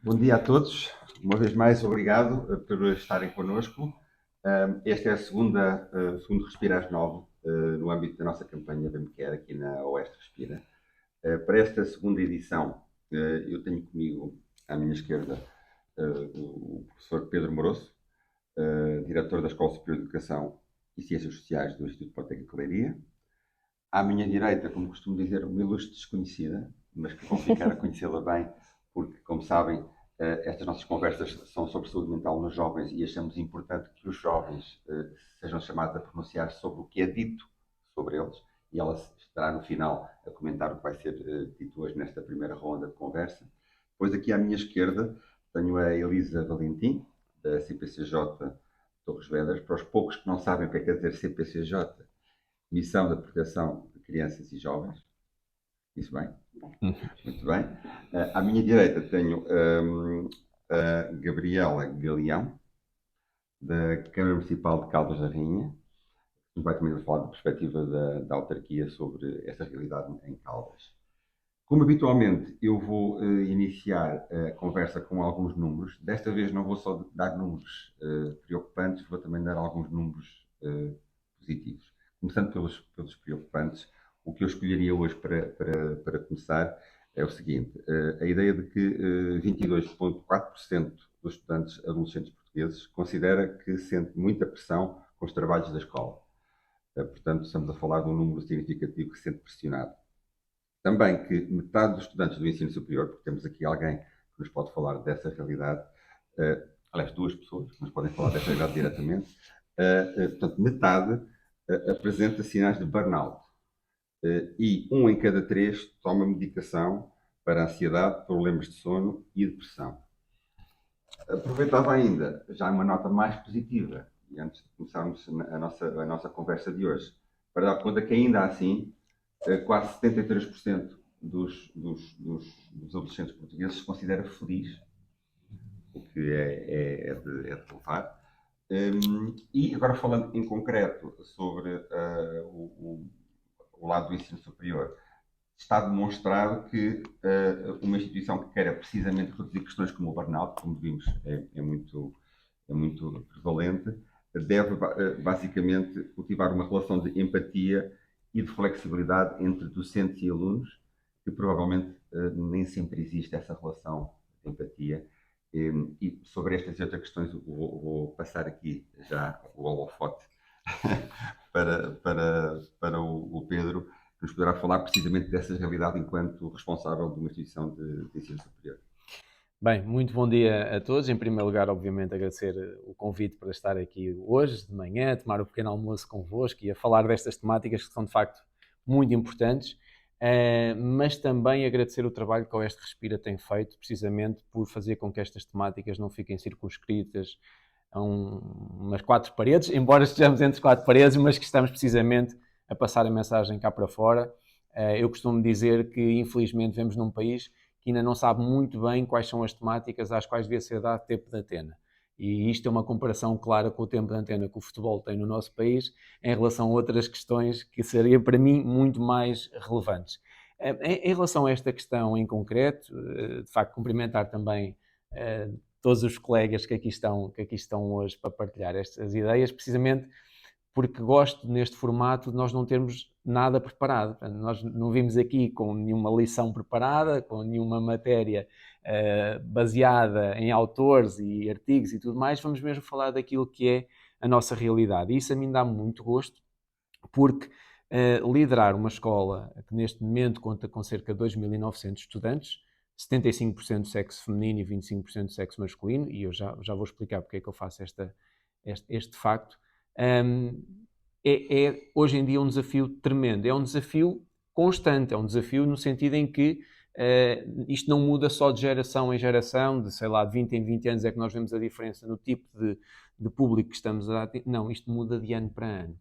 Bom dia a todos. Uma vez mais, obrigado por estarem connosco. Este é a segundo Respirar Novo, no âmbito da nossa campanha Bem Me Quer, aqui na Oeste Respira. Para esta segunda edição, eu tenho comigo, à minha esquerda, o professor Pedro Moroso, diretor da Escola Superior de Educação e Ciências Sociais do Instituto Politécnico de Leiria. À minha direita, como costumo dizer, uma ilustre desconhecida, mas que vão ficar a conhecê-la bem, porque, como sabem, estas nossas conversas são sobre saúde mental nos jovens e achamos importante que os jovens sejam chamados a pronunciar sobre o que é dito sobre eles, e ela estará no final a comentar o que vai ser dito hoje nesta primeira ronda de conversa. Depois, aqui à minha esquerda, tenho a Elisa Valentim, da CPCJ Torres Vedras. Para os poucos que não sabem o que é quer dizer CPCJ, Missão da Proteção de Crianças e Jovens. Isso bem? Muito bem. À minha direita tenho a Gabriela Galeão, da Câmara Municipal de Caldas da Rainha, que vai também falar da perspectiva da autarquia sobre esta realidade em Caldas. Como habitualmente, eu vou iniciar a conversa com alguns números. Desta vez não vou só dar números preocupantes, vou também dar alguns números positivos. Começando pelos preocupantes, o que eu escolheria hoje para começar é o seguinte: a ideia de que 22,4% dos estudantes adolescentes portugueses considera que sente muita pressão com os trabalhos da escola. Portanto, estamos a falar de um número significativo que se sente pressionado. Também que metade dos estudantes do ensino superior, porque temos aqui alguém que nos pode falar dessa realidade, aliás, duas pessoas que nos podem falar dessa realidade diretamente, portanto, metade apresenta sinais de burnout. E 1 em cada 3 toma medicação para ansiedade, problemas de sono e depressão. Aproveitava ainda, já uma nota mais positiva, e antes de começarmos a nossa conversa de hoje, para dar conta que ainda assim, quase 73% dos adolescentes portugueses se considera feliz, o que é de louvar. E agora falando em concreto sobre o lado do ensino superior, está demonstrado que uma instituição que queira precisamente reduzir questões como o burnout, como vimos, é muito prevalente, deve basicamente cultivar uma relação de empatia e de flexibilidade entre docentes e alunos, que provavelmente nem sempre existe essa relação de empatia. E sobre estas e outras questões vou passar aqui já o holofote para o Pedro, que nos poderá falar precisamente dessa realidade enquanto responsável de uma instituição de ensino superior. Bem, muito bom dia a todos. Em primeiro lugar, obviamente, agradecer o convite para estar aqui hoje, de manhã, a tomar o pequeno almoço convosco e a falar destas temáticas que são, de facto, muito importantes, mas também agradecer o trabalho que a Oeste Respira tem feito, precisamente por fazer com que estas temáticas não fiquem circunscritas a umas quatro paredes, embora estejamos entre quatro paredes, mas que estamos precisamente a passar a mensagem cá para fora. Eu costumo dizer que, infelizmente, vivemos num país que ainda não sabe muito bem quais são as temáticas às quais devia ser dado tempo de antena. E isto é uma comparação clara com o tempo de antena que o futebol tem no nosso país em relação a outras questões que seriam, para mim, muito mais relevantes. Em relação a esta questão em concreto, de facto, cumprimentar também todos os colegas que aqui estão hoje para partilhar estas ideias, precisamente porque gosto neste formato de nós não termos nada preparado. Portanto, nós não vimos aqui com nenhuma lição preparada, com nenhuma matéria baseada em autores e artigos e tudo mais, vamos mesmo falar daquilo que é a nossa realidade. E isso a mim dá muito gosto, porque liderar uma escola que neste momento conta com cerca de 2.900 estudantes, 75% de sexo feminino e 25% de sexo masculino, e eu já vou explicar porque é que eu faço este facto, é hoje em dia um desafio tremendo. É um desafio constante, é um desafio no sentido em que isto não muda só de geração em geração, de sei lá, de 20 em 20 anos é que nós vemos a diferença no tipo de público que estamos a... Não, isto muda de ano para ano.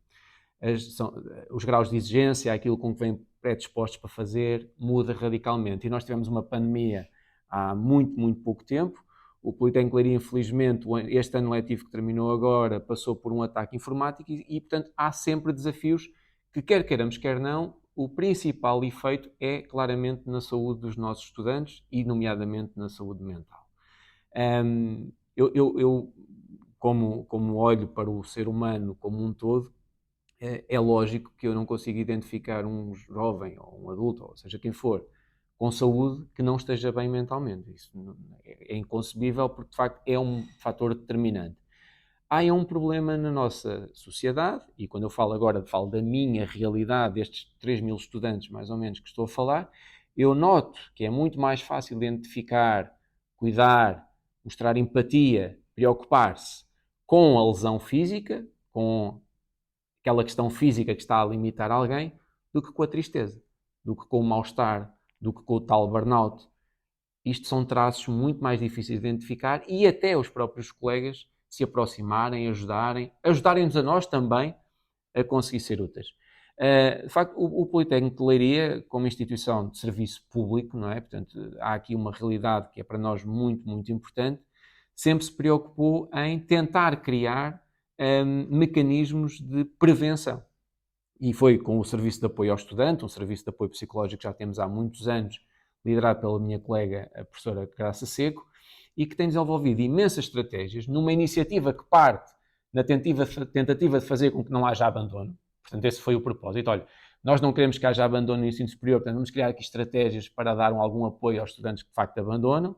Os graus de exigência, aquilo com que vêm predispostos para fazer, muda radicalmente. E nós tivemos uma pandemia há muito, muito pouco tempo. O Politécnico de Leiria, infelizmente, este ano letivo que terminou agora, passou por um ataque informático e, portanto, há sempre desafios que, quer queiramos, quer não, o principal efeito é claramente na saúde dos nossos estudantes e, nomeadamente, na saúde mental. Eu como olho para o ser humano como um todo, é lógico que eu não consigo identificar um jovem ou um adulto, ou seja quem for, com saúde que não esteja bem mentalmente. Isso é inconcebível porque, de facto, é um fator determinante. Há um problema na nossa sociedade, e quando eu falo agora, falo da minha realidade, destes 3.000 estudantes, mais ou menos, que estou a falar, eu noto que é muito mais fácil identificar, cuidar, mostrar empatia, preocupar-se com a lesão física, com aquela questão física que está a limitar alguém, do que com a tristeza, do que com o mal-estar, do que com o tal burnout. Isto são traços muito mais difíceis de identificar e até os próprios colegas se aproximarem, ajudarem-nos a nós também a conseguir ser úteis. De facto, o Politécnico de Leiria, como instituição de serviço público, não é? Portanto, há aqui uma realidade que é para nós muito, muito importante, sempre se preocupou em tentar criar mecanismos de prevenção. E foi com o Serviço de Apoio ao Estudante, um serviço de apoio psicológico que já temos há muitos anos, liderado pela minha colega, a professora Graça Seco, e que tem desenvolvido imensas estratégias numa iniciativa que parte na tentativa de fazer com que não haja abandono. Portanto, esse foi o propósito. Olha, nós não queremos que haja abandono no ensino superior, portanto, vamos criar aqui estratégias para dar algum apoio aos estudantes que de facto abandonam,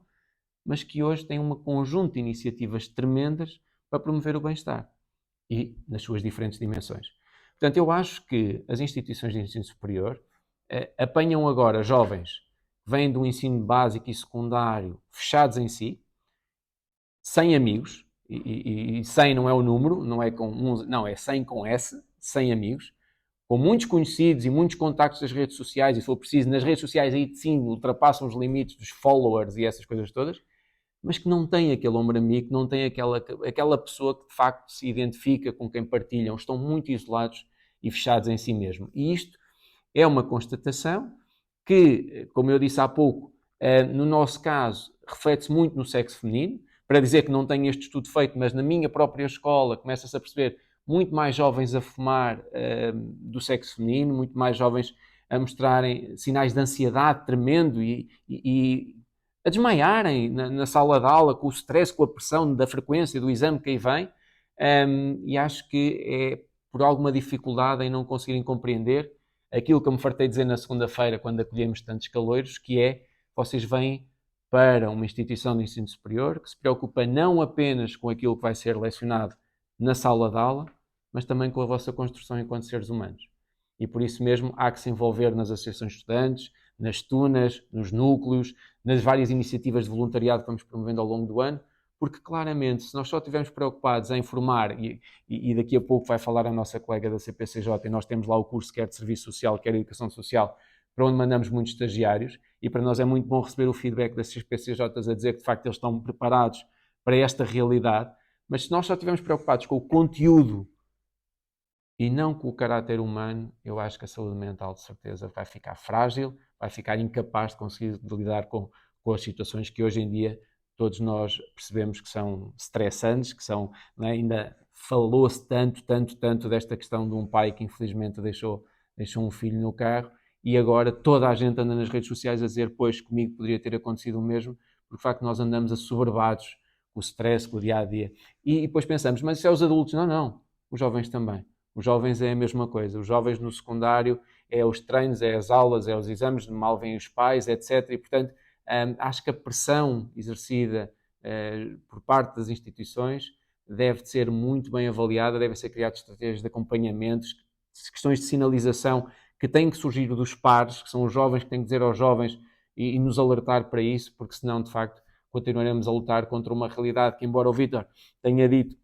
mas que hoje têm um conjunto de iniciativas tremendas para promover o bem-estar e nas suas diferentes dimensões. Portanto, eu acho que as instituições de ensino superior apanham agora jovens que vêm do ensino básico e secundário fechados em si, sem amigos, e 100 não é o número, não é com não, é 100 com S, 100 amigos, com muitos conhecidos e muitos contactos das redes sociais, e se for preciso, nas redes sociais aí sim ultrapassam os limites dos followers e essas coisas todas, mas que não tem aquele ombro amigo, não tem aquela pessoa que de facto se identifica com quem partilham, estão muito isolados e fechados em si mesmo. E isto é uma constatação que, como eu disse há pouco, no nosso caso, reflete-se muito no sexo feminino, para dizer que não tenho este estudo feito, mas na minha própria escola começa-se a perceber muito mais jovens a fumar do sexo feminino, muito mais jovens a mostrarem sinais de ansiedade tremendo e a desmaiarem na sala de aula com o stress, com a pressão da frequência do exame que aí vem, e acho que é por alguma dificuldade em não conseguirem compreender aquilo que eu me fartei dizer na segunda-feira quando acolhemos tantos caloiros, que é, vocês vêm para uma instituição de ensino superior que se preocupa não apenas com aquilo que vai ser lecionado na sala de aula, mas também com a vossa construção enquanto seres humanos. E por isso mesmo há que se envolver nas associações de estudantes, nas tunas, nos núcleos, nas várias iniciativas de voluntariado que vamos promovendo ao longo do ano, porque claramente, se nós só estivermos preocupados em formar, e daqui a pouco vai falar a nossa colega da CPCJ, e nós temos lá o curso quer de Serviço Social, quer de Educação Social, para onde mandamos muitos estagiários, e para nós é muito bom receber o feedback das CPCJs a dizer que de facto eles estão preparados para esta realidade, mas se nós só estivermos preocupados com o conteúdo e não com o caráter humano, eu acho que a saúde mental de certeza vai ficar frágil, vai ficar incapaz de conseguir lidar com as situações que hoje em dia todos nós percebemos que são estressantes, que são, né, ainda falou-se tanto desta questão de um pai que infelizmente deixou um filho no carro e agora toda a gente anda nas redes sociais a dizer, pois comigo poderia ter acontecido o mesmo, porque de facto nós andamos assoberbados com o stress, com o dia-a-dia. E depois pensamos, mas isso é os adultos? Não, os jovens também. Os jovens é a mesma coisa. Os jovens no secundário é os treinos, é as aulas, é os exames, mal vêm os pais, etc. E, portanto, acho que a pressão exercida por parte das instituições deve ser muito bem avaliada, devem ser criadas estratégias de acompanhamento, questões de sinalização que têm que surgir dos pares, que são os jovens que têm que dizer aos jovens e nos alertar para isso, porque senão, de facto, continuaremos a lutar contra uma realidade que, embora o Vítor tenha dito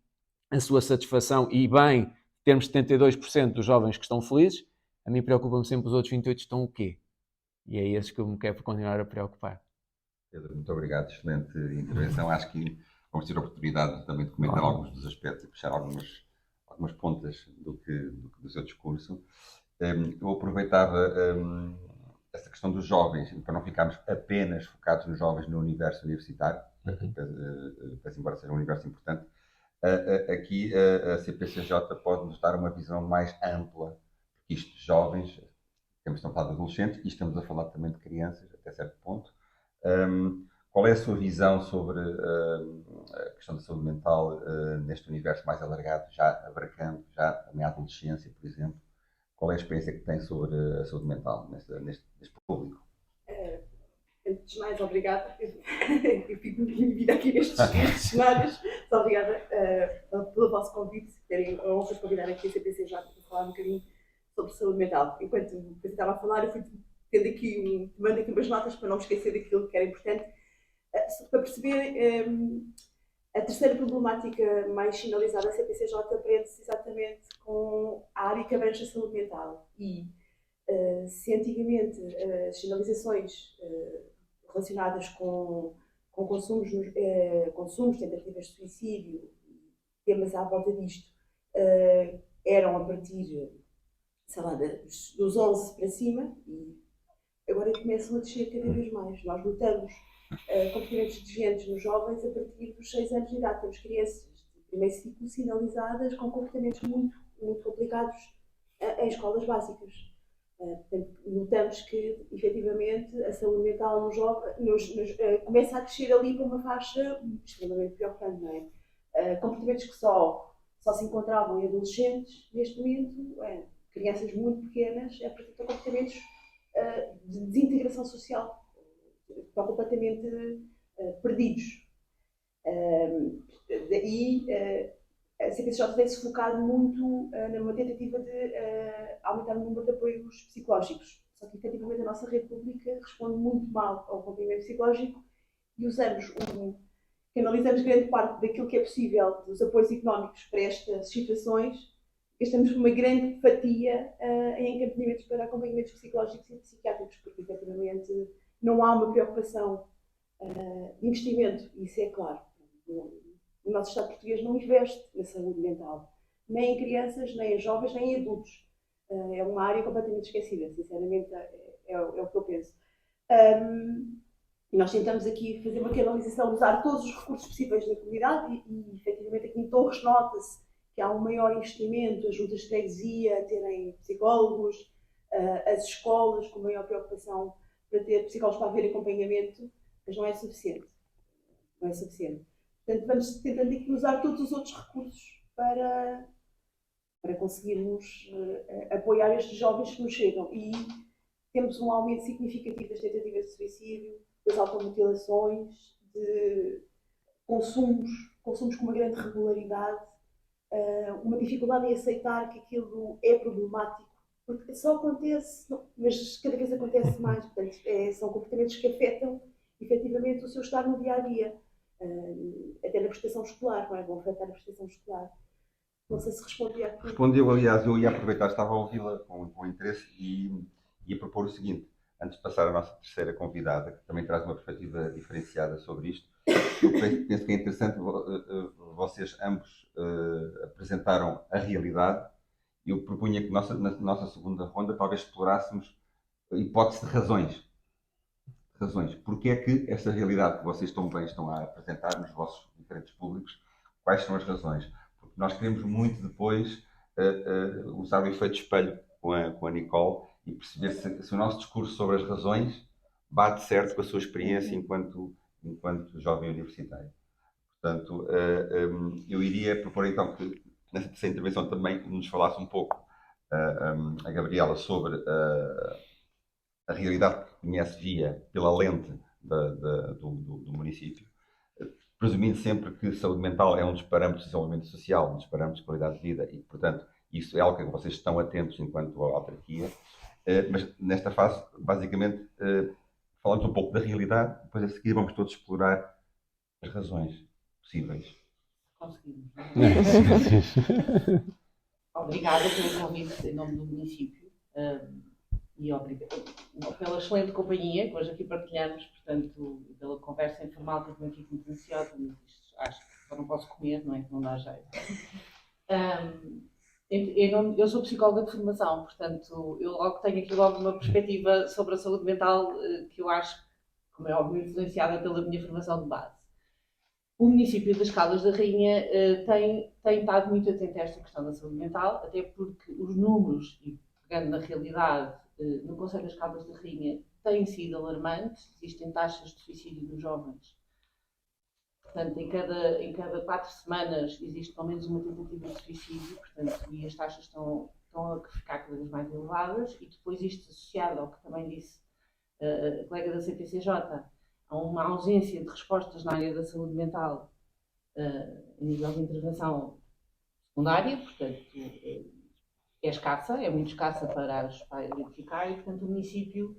a sua satisfação e bem, termos 72% dos jovens que estão felizes, a mim preocupa-me sempre os outros 28% estão o quê? E é esses que eu me quero continuar a preocupar. Pedro, muito obrigado. Excelente intervenção. Acho que vamos ter a oportunidade também de comentar alguns dos aspectos e puxar algumas pontas do seu discurso. Eu aproveitava essa questão dos jovens, para não ficarmos apenas focados nos jovens no universo universitário, embora seja um universo importante. Aqui a CPCJ pode nos dar uma visão mais ampla, porque isto de jovens, estamos a falar de adolescentes e estamos a falar também de crianças, até certo ponto, qual é a sua visão sobre a questão da saúde mental neste universo mais alargado, já abarcando já na adolescência, por exemplo? Qual é a experiência que tem sobre a saúde mental neste público? Antes de mais, obrigada. Eu fico muito bem-vinda aqui nestes cenários. Muito obrigada pelo vosso convite, terem a honra de convidar aqui a CPCJ para falar um bocadinho sobre saúde mental. Enquanto eu estava a falar, eu fui tomando aqui umas notas para não me esquecer daquilo que era importante, para perceber a terceira problemática mais sinalizada da CPCJ prende-se exatamente com a área que abrange a saúde mental. E se antigamente as sinalizações relacionadas com consumos, tentativas de suicídio, temas à volta disto, eram a partir, sei lá, dos 11 para cima, e agora começam a descer cada vez mais. Nós notamos comportamentos desviantes nos jovens a partir dos 6 anos de idade. Temos crianças de primeiro ciclo sinalizadas com comportamentos muito, muito complicados em escolas básicas. Portanto, notamos que, efetivamente, a saúde mental nos jovens começa a descer ali para uma faixa extremamente preocupante, não é? Comportamentos que só se encontravam em adolescentes, neste momento, crianças muito pequenas, a partir de comportamentos de desintegração social, estão completamente perdidos. Daí a CPCJ tem-se focado muito numa tentativa de aumentar o número de apoios psicológicos. Só que, efetivamente, a nossa rede pública responde muito mal ao acompanhamento psicológico e canalizamos grande parte daquilo que é possível dos apoios económicos para estas situações. Gastamos uma grande fatia em encaminhamentos para acompanhamentos psicológicos e psiquiátricos, porque, efetivamente, não há uma preocupação de investimento, isso é claro. O nosso Estado português não investe na saúde mental, nem em crianças, nem em jovens, nem em adultos. É uma área completamente esquecida, sinceramente, é o que eu penso. Nós tentamos aqui fazer uma canalização, usar todos os recursos possíveis na comunidade e efetivamente, aqui em Torres nota-se que há um maior investimento, as juntas de freguesia a terem psicólogos, as escolas com maior preocupação para ter psicólogos para haver acompanhamento, mas não é suficiente. Não é suficiente. Portanto, vamos tentando aqui usar todos os outros recursos para conseguirmos apoiar estes jovens que nos chegam. E temos um aumento significativo das tentativas de suicídio, das automutilações, de consumos com uma grande regularidade, uma dificuldade em aceitar que aquilo é problemático, porque só acontece, mas cada vez acontece mais. Portanto, são comportamentos que afetam efetivamente o seu estar no dia-a-dia. Até na prestação escolar, não é? Vão afetar a prestação escolar. Não sei se respondi a tudo. Respondeu, aliás, eu ia aproveitar, estava a ouvi-la com interesse e ia propor o seguinte, antes de passar a nossa terceira convidada, que também traz uma perspectiva diferenciada sobre isto. Eu penso que é interessante, vocês ambos apresentaram a realidade. Eu propunha que na nossa segunda ronda talvez explorássemos a hipótese de razões. Porque é que essa realidade que vocês tão bem estão a apresentar nos vossos diferentes públicos, quais são as razões? Porque nós queremos muito depois usar o efeito espelho com a Nicole e perceber se o nosso discurso sobre as razões bate certo com a sua experiência enquanto jovem universitário. Portanto, eu iria propor então que nessa intervenção também nos falasse um pouco a Gabriela sobre a realidade que conhece pela lente do município, presumindo sempre que saúde mental é um dos parâmetros de desenvolvimento social, um dos parâmetros de qualidade de vida e, portanto, isso é algo que vocês estão atentos enquanto autarquia. Mas nesta fase, basicamente, falamos um pouco da realidade, depois a seguir vamos todos explorar as razões possíveis. Conseguimos. Obrigada pelo convite em nome do município e pela excelente companhia que hoje aqui partilhamos, portanto, pela conversa informal que eu tenho aqui com o Tensioso, mas isto acho que só não posso comer, não é? Que não dá jeito. Eu sou psicóloga de formação, portanto, eu logo tenho aqui uma perspectiva sobre a saúde mental que eu acho, como é óbvio, influenciada pela minha formação de base. O município das Caldas da Rainha tem estado muito atento a esta questão da saúde mental, até porque os números, e pegando na realidade no Conselho das Caldas da Rainha tem sido alarmante. Existem taxas de suicídio dos jovens. Portanto, em cada 4 semanas existe pelo menos uma tentativa de suicídio, portanto, e as taxas estão a ficar cada vez mais elevadas. E depois isto associado ao que também disse a colega da CPCJ, a uma ausência de respostas na área da saúde mental a nível de intervenção secundária, portanto, é escassa, é muito escassa para identificar, e portanto o município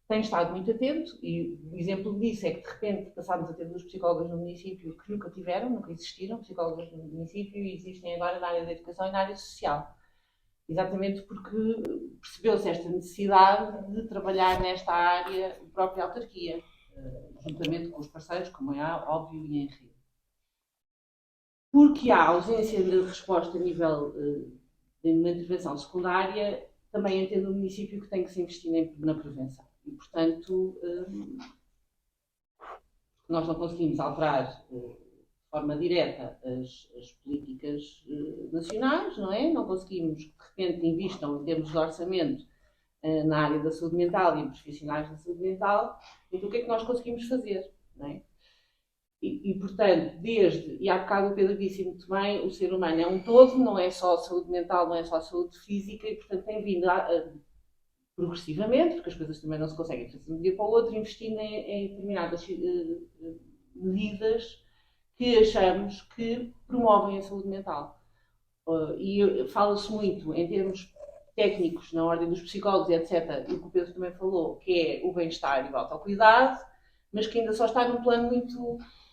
tem estado muito atento, e o exemplo disso é que de repente passámos a ter 2 psicólogas no município que nunca existiram psicólogas no município, e existem agora na área da educação e na área social. Exatamente porque percebeu-se esta necessidade de trabalhar nesta área a própria autarquia, juntamente com os parceiros, como é óbvio, e em rede. Porque há ausência de resposta a nível de uma intervenção secundária, também entendo o município que tem que se investir na prevenção. E, portanto, nós não conseguimos alterar de forma direta as políticas nacionais, não é? Não conseguimos que, de repente, investam em termos de orçamento na área da saúde mental e em profissionais da saúde mental. Então, o que é que nós conseguimos fazer, não é? Portanto, e há bocado o Pedro disse muito bem, o ser humano é um todo, não é só saúde mental, não é só saúde física, e, portanto, tem vindo progressivamente, porque as coisas também não se conseguem fazer de um dia para o outro, investindo em determinadas medidas que achamos que promovem a saúde mental. E fala-se muito em termos técnicos, na ordem dos psicólogos, etc., e o que o Pedro também falou, que é o bem-estar e o autocuidado, mas que ainda só está num plano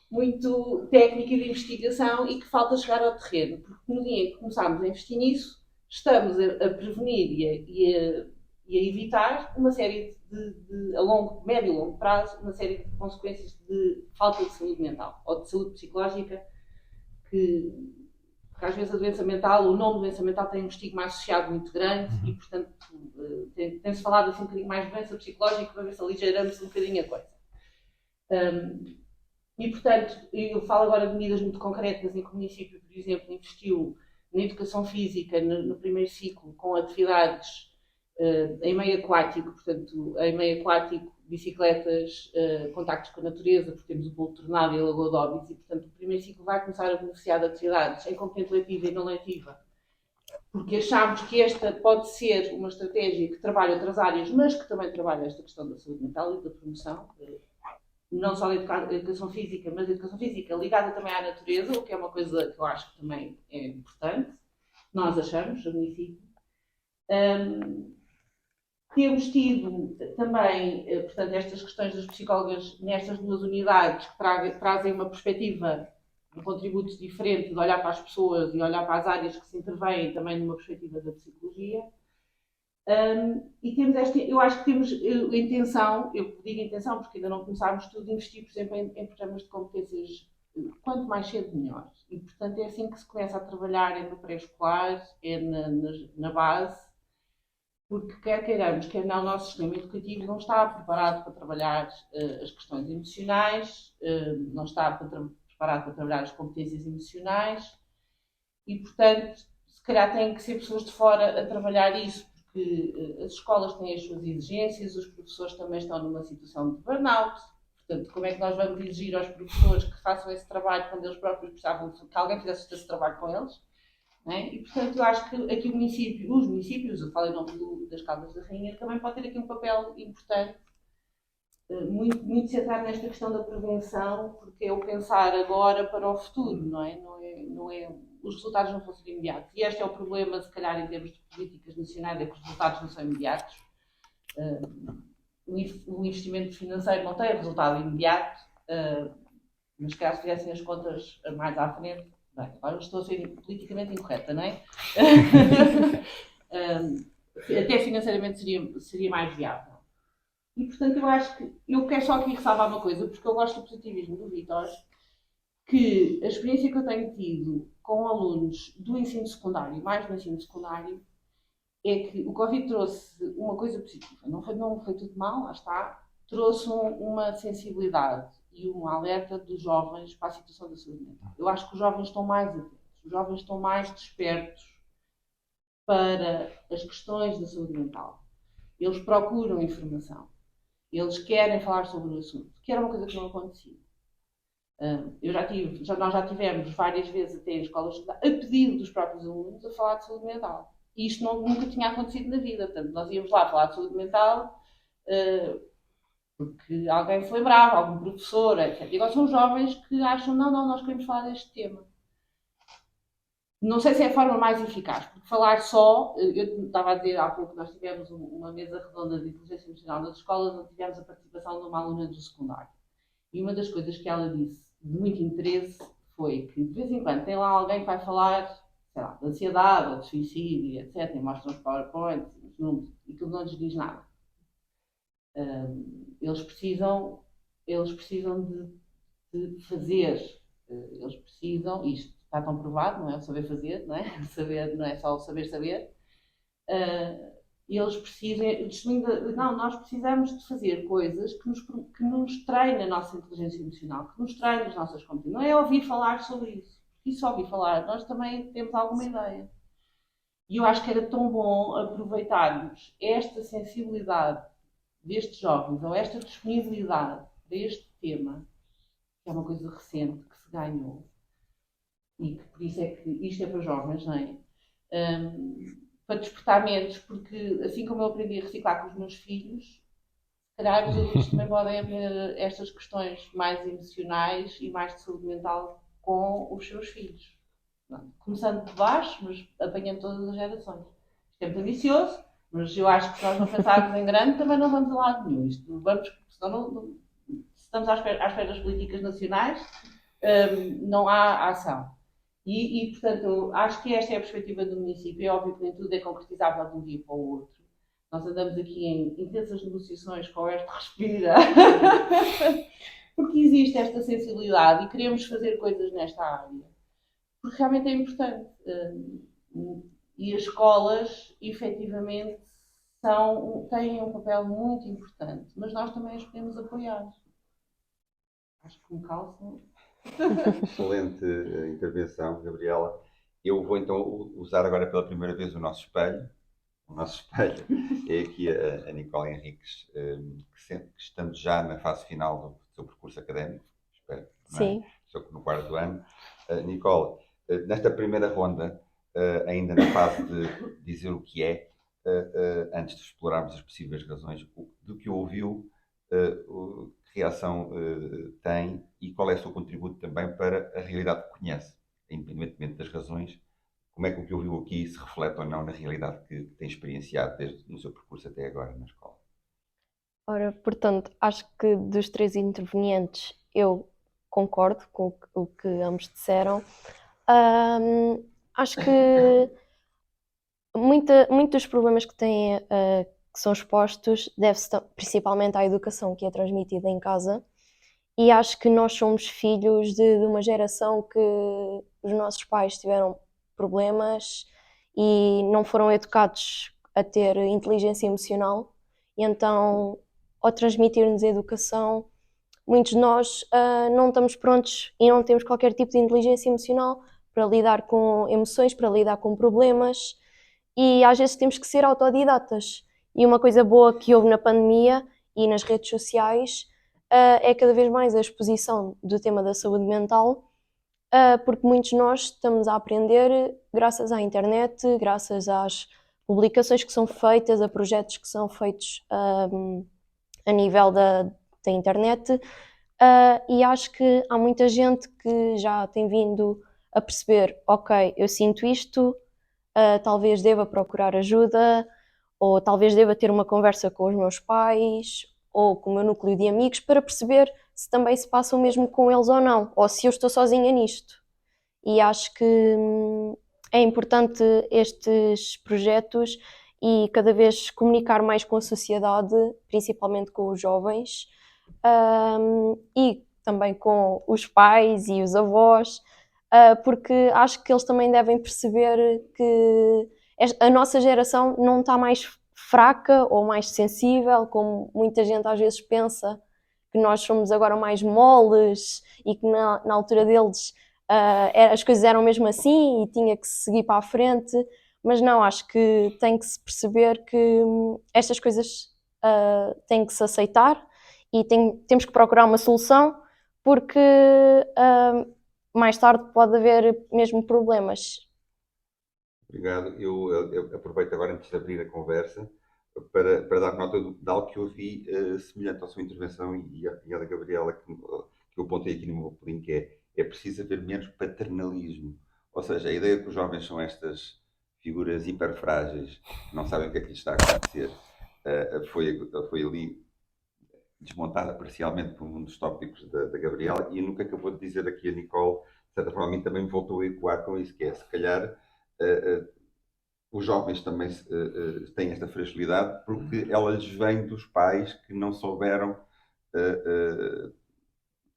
muito técnico e de investigação, e que falta chegar ao terreno, porque no dia em que começarmos a investir nisso, estamos a prevenir e a evitar uma série a médio e longo prazo, uma série de consequências de falta de saúde mental ou de saúde psicológica, que às vezes a doença mental, o nome doença mental tem um estigma associado muito grande, e portanto tem-se falado assim um bocadinho mais de doença psicológica para ver se aligeiramos um bocadinho a coisa. E portanto, eu falo agora de medidas muito concretas em que o município, por exemplo, investiu na educação física no primeiro ciclo, com atividades em meio aquático, portanto, em meio aquático, bicicletas, contactos com a natureza, porque temos o Pulo Tornado e a Lagoa de Óbidos, e portanto o primeiro ciclo vai começar a beneficiar de atividades em componente letiva e não letiva, porque achamos que esta pode ser uma estratégia que trabalha outras áreas, mas que também trabalha esta questão da saúde mental e da promoção, não só da educação física, mas da educação física ligada também à natureza, o que é uma coisa que eu acho que também é importante, nós achamos, o município. Temos tido também, portanto, estas questões das psicólogas nestas 2 unidades que trazem uma perspectiva, um contributo diferente de olhar para as pessoas e olhar para as áreas que se intervêm também numa perspectiva da psicologia. E temos eu acho que temos a intenção, eu digo intenção porque ainda não começámos tudo, investir, por exemplo, em programas de competências quanto mais cedo melhor. E, portanto, é assim que se começa a trabalhar, é no pré-escolar, é na base, porque quer queiramos, quer não, o nosso sistema educativo não está preparado para trabalhar as questões emocionais, não está preparado para trabalhar as competências emocionais, e, portanto, se calhar têm que ser pessoas de fora a trabalhar isso, porque as escolas têm as suas exigências, os professores também estão numa situação de burnout. Portanto, como é que nós vamos exigir aos professores que façam esse trabalho quando eles próprios precisavam que alguém fizesse esse trabalho com eles? Não é? E, portanto, eu acho que aqui os municípios, eu falo em nome das Caldas da Rainha, também pode ter aqui um papel importante, muito, muito centrado nesta questão da prevenção, porque é o pensar agora para o futuro, não é? Os resultados não vão ser imediatos. E este é o problema, se calhar, em termos de políticas nacionais, é que os resultados não são imediatos. O investimento financeiro não tem resultado imediato, mas se calhar se fizessem as contas mais à frente, bem, agora estou a ser politicamente incorreta, não é? Até financeiramente seria mais viável. E, portanto, eu acho que eu quero só aqui ressalvar uma coisa, porque eu gosto do positivismo do Vítor, que a experiência que eu tenho tido com alunos do ensino secundário, mais do ensino secundário, é que o Covid trouxe uma coisa positiva. Não foi tudo mal, lá está. Trouxe uma sensibilidade e um alerta dos jovens para a situação da saúde mental. Eu acho que os jovens estão mais atentos, os jovens estão mais despertos para as questões da saúde mental. Eles procuram informação. Eles querem falar sobre o assunto, que era uma coisa que não acontecia. Nós já tivemos várias vezes até em escolas a pedido dos próprios alunos a falar de saúde mental. E isto nunca tinha acontecido na vida. Portanto, nós íamos lá falar de saúde mental porque alguém se lembrava, algum professor, etc. E agora são jovens que acham, não, nós queremos falar deste tema. Não sei se é a forma mais eficaz, porque falar só, eu estava a dizer há pouco que nós tivemos uma mesa redonda de inteligência emocional nas escolas, onde tivemos a participação de uma aluna do secundário. E uma das coisas que ela disse de muito interesse foi que de vez em quando tem lá alguém que vai falar, sei lá, de ansiedade ou de suicídio, etc. E mostra os PowerPoints, os números, e aquilo não lhes diz nada. Eles precisam de fazer, eles precisam, isto está tão provado, não é o saber fazer, não é? Saber não é só o saber saber. Eles precisam, não, nós precisamos de fazer coisas que nos treinem a nossa inteligência emocional, que nos treinem as nossas competências. Não é ouvir falar sobre isso, porque só ouvir falar, nós também temos alguma ideia. E eu acho que era tão bom aproveitarmos esta sensibilidade destes jovens, ou esta disponibilidade para este tema, que é uma coisa recente, que se ganhou, e que por isso é que isto é para jovens, não é? Para despertar mentes, porque assim como eu aprendi a reciclar com os meus filhos, se calhar os adultos também podem aprender estas questões mais emocionais e mais de saúde mental com os seus filhos. Começando de baixo, mas apanhando todas as gerações. Isto é muito ambicioso, mas eu acho que se nós não pensarmos em grande, também não vamos a lado nenhum. Senão se estamos à espera das políticas nacionais, não há ação. E, portanto, acho que esta é a perspectiva do município. É óbvio que nem tudo é concretizável de um dia para o outro. Nós andamos aqui em intensas negociações com este Respira, porque existe esta sensibilidade e queremos fazer coisas nesta área. Porque realmente é importante. E as escolas, efetivamente, têm um papel muito importante, mas nós também as podemos apoiar. Acho que me calçam. Excelente intervenção, Gabriela. Eu vou então usar agora pela primeira vez o nosso espelho. O nosso espelho é aqui a Nicole Henriques, que estamos já na fase final do seu percurso académico. Espero, Sim. Estou no quarto ano. Nicole, nesta primeira ronda, ainda na fase de dizer o que é, antes de explorarmos as possíveis razões, do que ouviu, que reação tem e qual é o seu contributo também para a realidade que conhece, independentemente das razões, como é que o que ouviu aqui se reflete ou não na realidade que tem experienciado desde no seu percurso até agora na escola? Ora, portanto, acho que dos três intervenientes eu concordo com o que ambos disseram. Acho que muitos dos problemas que têm, que são expostos, deve-se principalmente à educação que é transmitida em casa. E acho que nós somos filhos de uma geração que os nossos pais tiveram problemas e não foram educados a ter inteligência emocional. E então, ao transmitir-nos a educação, muitos de nós não estamos prontos e não temos qualquer tipo de inteligência emocional para lidar com emoções, para lidar com problemas. E às vezes temos que ser autodidatas. E uma coisa boa que houve na pandemia e nas redes sociais é cada vez mais a exposição do tema da saúde mental, porque muitos de nós estamos a aprender graças à internet, graças às publicações que são feitas, a projetos que são feitos a nível da internet, e acho que há muita gente que já tem vindo a perceber, ok, eu sinto isto, talvez deva procurar ajuda, ou talvez deva ter uma conversa com os meus pais, ou com o meu núcleo de amigos, para perceber se também se passa o mesmo com eles ou não, ou se eu estou sozinha nisto. E acho que é importante estes projetos e cada vez comunicar mais com a sociedade, principalmente com os jovens, e também com os pais e os avós, porque acho que eles também devem perceber que a nossa geração não está mais fraca ou mais sensível, como muita gente às vezes pensa, que nós somos agora mais moles e que na altura deles as coisas eram mesmo assim e tinha que seguir para a frente, Mas não, acho que tem que se perceber que estas coisas têm que se aceitar e temos que procurar uma solução, porque mais tarde pode haver mesmo problemas. Obrigado. Eu aproveito agora, antes de abrir a conversa, para dar nota de algo que eu vi semelhante à sua intervenção e à da Gabriela, que eu apontei aqui no meu pelinho, que é preciso haver menos paternalismo. Ou seja, a ideia de que os jovens são estas figuras hiperfrágeis, que não sabem o que é que lhes está a acontecer, foi ali desmontada parcialmente por um dos tópicos da Gabriela, e no que acabou de dizer aqui a Nicole, de certa forma, a mim também me voltou a ecoar com isso, que é, se calhar, os jovens também têm esta fragilidade porque ela lhes vem dos pais que não souberam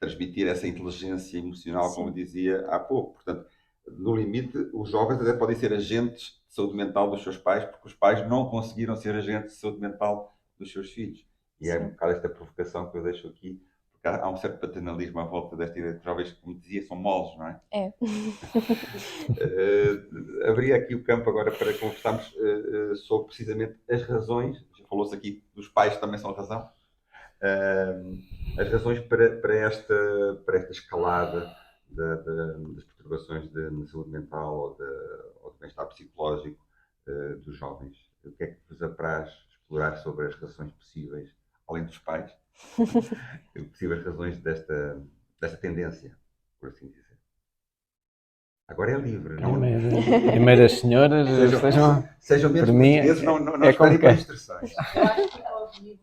transmitir essa inteligência emocional, como dizia há pouco. Portanto, no limite, os jovens até podem ser agentes de saúde mental dos seus pais, porque os pais não conseguiram ser agentes de saúde mental dos seus filhos. E é um bocado esta provocação que eu deixo aqui, porque há um certo paternalismo à volta desta ideia de que os jovens, como dizia, são moles, não é? É. Abri aqui o campo agora para conversarmos sobre precisamente as razões, já falou-se aqui dos pais que também são razão, as razões para esta escalada das perturbações de saúde mental ou de bem-estar psicológico dos jovens. O que é que vos apraz explorar sobre as razões possíveis, além dos pais, possíveis razões desta tendência, por assim dizer? Agora é livre, não é? Primeiras senhoras, sejam menos para mim, portugueses, não é esperem como para quer. instruções. Eu acho que ao vivo,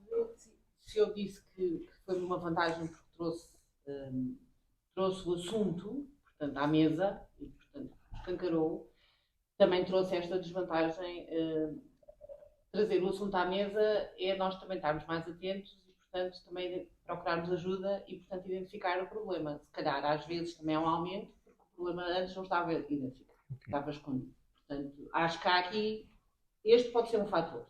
se eu disse que foi uma vantagem porque trouxe o assunto, portanto, à mesa, e portanto escancarou, também trouxe esta desvantagem. Trazer o assunto à mesa é nós também estarmos mais atentos e, portanto, também procurarmos ajuda e, portanto, identificar o problema. Se calhar, às vezes, também é um aumento, porque o problema antes não estava identificado, estava escondido. Portanto, acho que há aqui, este pode ser um fator.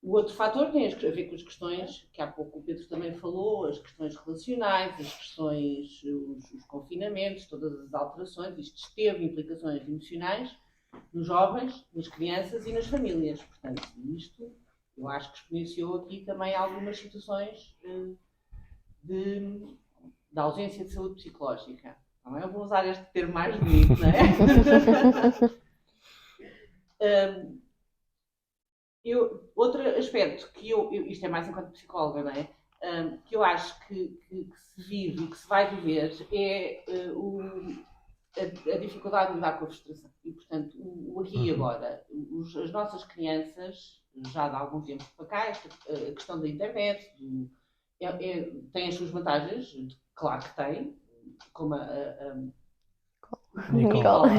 O outro fator tem a ver com as questões, que há pouco o Pedro também falou, as questões relacionais, as questões, os confinamentos, todas as alterações, isto teve implicações emocionais nos jovens, nas crianças e nas famílias. Portanto, isto, eu acho que experienciou aqui também algumas situações de ausência de saúde psicológica. Também eu vou usar este termo mais bonito, não é? Outro aspecto que isto é mais enquanto psicóloga, não é? Que eu acho que se vive e que se vai viver é a dificuldade de lidar com a frustração. E, portanto, o aqui e agora. As nossas crianças, já de algum tempo para cá, a questão da internet tem as suas vantagens, claro que tem, como a Nicole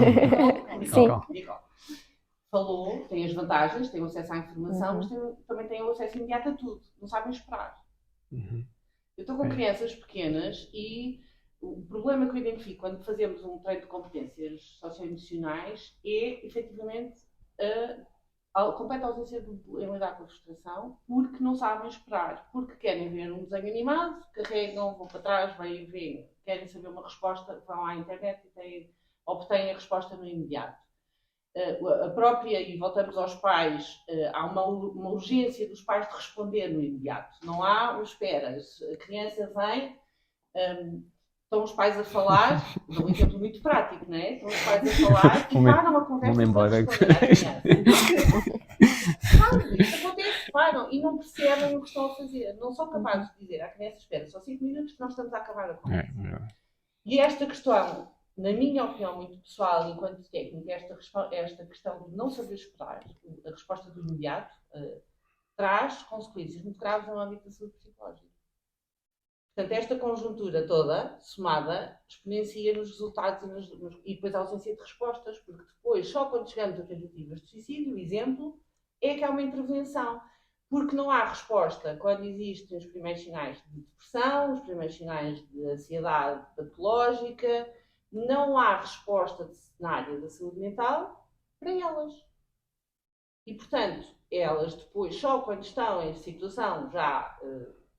falou, tem as vantagens, tem o acesso à informação, mas também tem o acesso imediato a tudo. Não sabem esperar. Eu estou com crianças pequenas e o problema que eu identifico quando fazemos um treino de competências socioemocionais é, efetivamente, a completa ausência em lidar com a frustração, porque não sabem esperar, porque querem ver um desenho animado, carregam, vão para trás, vêm ver, querem saber uma resposta, vão à internet e obtêm a resposta no imediato. A própria, e voltamos aos pais, há uma urgência dos pais de responder no imediato. Não há esperas. A criança vem, estão os pais a falar, dou um exemplo muito prático, não é? Estão os pais a falar e param a conversa para responder à criança. Claro, isso acontece, param e não percebem o que estão a fazer. Não são capazes de dizer à criança, espera, só 5 minutos que nós estamos a acabar a conversa. E esta questão, na minha opinião muito pessoal, enquanto técnica, esta questão de não saber esperar, a resposta do imediato, traz consequências muito graves no âmbito da saúde psicológica. Portanto, esta conjuntura toda, somada, exponencia nos resultados e depois a ausência de respostas, porque depois, só quando chegamos a tentativas de suicídio, exemplo, é que há uma intervenção. Porque não há resposta quando existem os primeiros sinais de depressão, os primeiros sinais de ansiedade patológica, não há resposta na área da saúde mental para elas. E, portanto, elas depois, só quando estão em situação já,